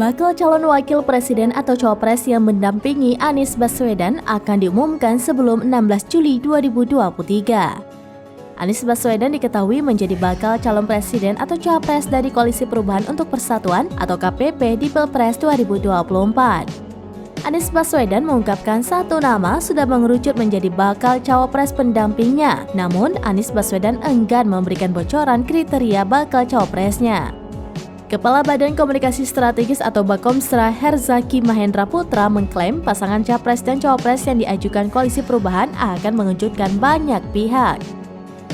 Bakal calon wakil presiden atau cawapres yang mendampingi Anies Baswedan akan diumumkan sebelum 16 Juli 2023. Anies Baswedan diketahui menjadi bakal calon presiden atau cawapres dari Koalisi Perubahan untuk Persatuan atau KPP di Pilpres 2024. Anies Baswedan mengungkapkan satu nama sudah mengerucut menjadi bakal cawapres pendampingnya. Namun, Anies Baswedan enggan memberikan bocoran kriteria bakal cawapresnya. Kepala Badan Komunikasi Strategis atau Bakomstra Herzaki Mahendra Putra mengklaim pasangan capres dan cawapres yang diajukan Koalisi Perubahan akan mengejutkan banyak pihak.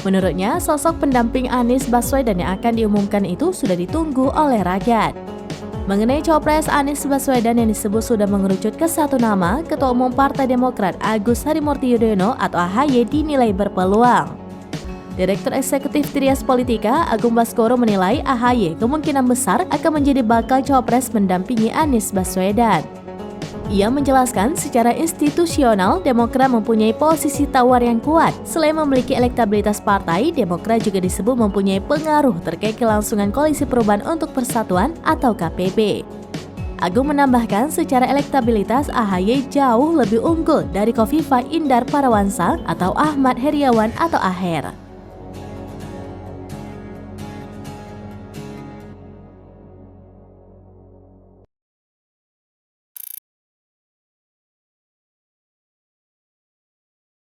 Menurutnya, sosok pendamping Anies Baswedan yang akan diumumkan itu sudah ditunggu oleh rakyat. Mengenai cawapres Anies Baswedan yang disebut sudah mengerucut ke satu nama, Ketua Umum Partai Demokrat Agus Harimurti Yudhoyono atau AHY dinilai berpeluang. Direktur Eksekutif Trias Politika, Agung Baskoro menilai AHY kemungkinan besar akan menjadi bakal cawapres mendampingi Anies Baswedan. Ia menjelaskan secara institusional Demokrat mempunyai posisi tawar yang kuat. Selain memiliki elektabilitas partai, Demokrat juga disebut mempunyai pengaruh terkait kelangsungan Koalisi Perubahan untuk Persatuan atau KPP. Agung menambahkan secara elektabilitas AHY jauh lebih unggul dari Khofifah Indar Parawansa atau Ahmad Heriawan atau Aher.